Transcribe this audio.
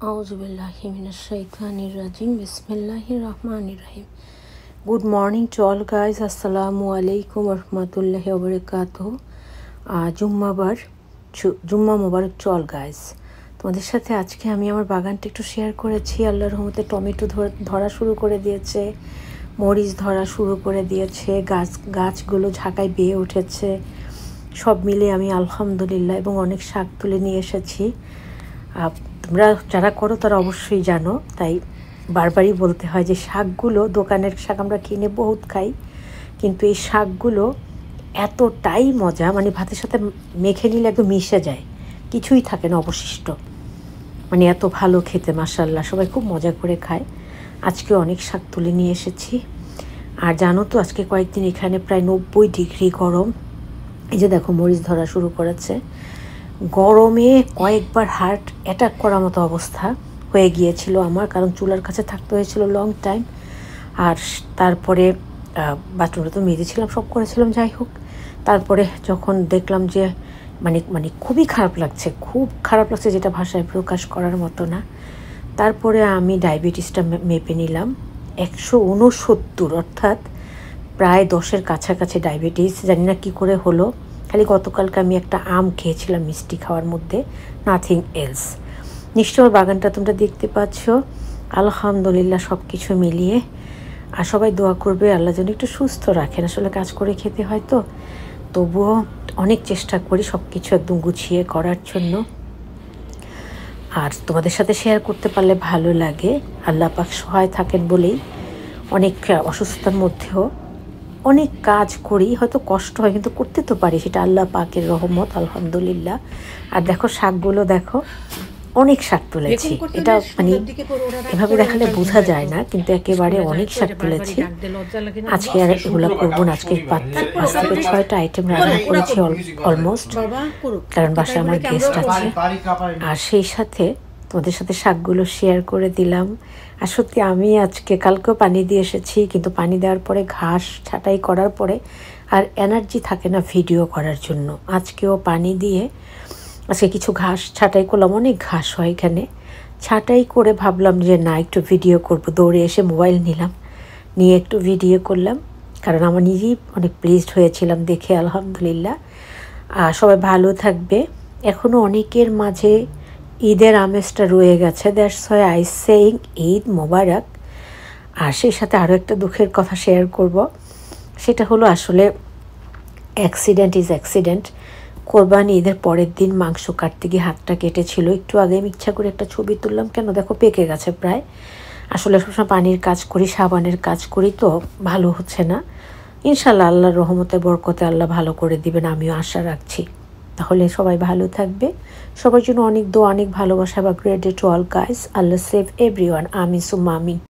Auzubillahiminash-shaytanir-rajim. Bismillahir-rahmanir-rahim. Good morning to all guys. Assalamu alaikum warahmatullahi wabarakatuh. Jumma Mobarak to all guys. তোমাদের সাথে আজকে আমি আমার বাগানটা একটু শেয়ার করেছি। আল্লাহর রহমতে টমেটো ধরা শুরু করে দিয়েছে, মরিচ ধরা শুরু করে দিয়েছে, গাছগুলো ঝাঁকায় বেয়ে উঠেছে। সব মিলে আমি আলহামদুলিল্লাহ এবং অনেক শাক তুলে নিয়ে এসেছি। তোমরা যারা করো তারা অবশ্যই জানো, তাই বারবারই বলতে হয় যে শাকগুলো, দোকানের শাক আমরা কিনে বহুত খাই, কিন্তু এই শাকগুলো এতটাই মজা, মানে ভাতের সাথে মেখে নিলে একদম মিশে যায়, কিছুই থাকে না অবশিষ্ট, মানে এত ভালো খেতে মাশাআল্লাহ। সবাই খুব মজা করে খায়। আজকে অনেক শাক তুলে নিয়ে এসেছি। আর জানো তো আজকে কয়েকদিন এখানে প্রায় 90 ডিগ্রি গরম। এই যে দেখো মরিচ ধরা শুরু করেছে। গরমে কয়েকবার হার্ট অ্যাটাক করার মতো অবস্থা হয়ে গিয়েছিল আমার, কারণ চুলার কাছে থাকতে হয়েছিল লং টাইম। আর তারপরে বাথরুমটা তো মেজেছিলাম, সব করেছিলাম, যাই হোক। তারপরে যখন দেখলাম যে মানে খুবই খারাপ লাগছে, যেটা ভাষায় প্রকাশ করার মতো না। তারপরে আমি ডায়াবেটিসটা মেপে নিলাম 169, অর্থাৎ প্রায় 10-এর কাছাকাছি ডায়াবেটিস। জানি না কী করে হলো, খালি গতকালকে আমি একটা আম খেয়েছিলাম মিষ্টি খাওয়ার মধ্যে, নাথিং এলস। নিশ্চয় বাগানটা তোমরা দেখতে পাচ্ছ। আলহামদুলিল্লাহ সব কিছু মিলিয়ে। আর সবাই দোয়া করবে আল্লাহ যেন একটু সুস্থ রাখেন। আসলে কাজ করে খেতে হয় তো, তবুও অনেক চেষ্টা করি সব কিছু একদম গুছিয়ে করার জন্য। আর তোমাদের সাথে শেয়ার করতে পারলে ভালো লাগে। আল্লাহ পাক সহায় থাকেন বলেই অনেক অসুস্থতার মধ্যেও অনেক কাজ করি, হয়তো কষ্ট হয় কিন্তু করতে তো পারি, সেটা আল্লাহ পাকের রহমত আলহামদুলিল্লাহ। আর দেখো শাকগুলো দেখো, অনেক শাক তুলেছি। এটা মানে এভাবে দেখালে বোঝা যায় না, কিন্তু একেবারে অনেক শাক তুলেছি। আজকে আর এগুলো করবো না, আজকে 5 থেকে 6টা আইটেম রান্না করেছি অলমোস্ট, কারণ বাসায় আমার গেস্ট আছে। আর সেই সাথে তোমাদের সাথে শাকগুলো শেয়ার করে দিলাম। আর সত্যি আমি আজকে, কালকেও পানি দিয়ে এসেছি, কিন্তু পানি দেওয়ার পরে ঘাস ছাঁটাই করার পরে আর এনার্জি থাকে না ভিডিও করার জন্য। আজকেও পানি দিয়ে আজকে কিছু ঘাস ছাঁটাই করলাম, অনেক ঘাস হয় এখানে। ছাঁটাই করে ভাবলাম যে না, একটু ভিডিও করব। দৌড়ে এসে মোবাইল নিয়ে একটু ভিডিও করলাম, কারণ আমার নিজেই অনেক প্লিজড হয়েছিলাম দেখে আলহামদুলিল্লাহ। সবাই ভালো থাকবে। এখনও অনেকের মাঝে ঈদের আমেজটা রয়ে গেছে, that's why I saying Eid Mubarak. আর সেই সাথে আরও একটা দুঃখের কথা শেয়ার করব, সেটা হলো আসলে অ্যাক্সিডেন্ট। কোরবানি ঈদের পরের দিন মাংস কাটতে গিয়ে হাতটা কেটেছিল। একটু আগে আমি ইচ্ছা করে একটা ছবি তুললাম, কেন দেখো পেকে গেছে প্রায়। আসলে সবসময় পানির কাজ করি, সাবানের কাজ করি, তো ভালো হচ্ছে না। ইনশাল্লাহ আল্লাহর রহমতে বরকতে আল্লাহ ভালো করে দিবেন, আমিও আশা রাখছি। তাহলে সবাই ভালো থাকবে। সবার জন্য অনেক দোয়া, অনেক ভালোবাসা। বা great day to all guys. Allah save everyone. আমিন সুম্মা আমিন।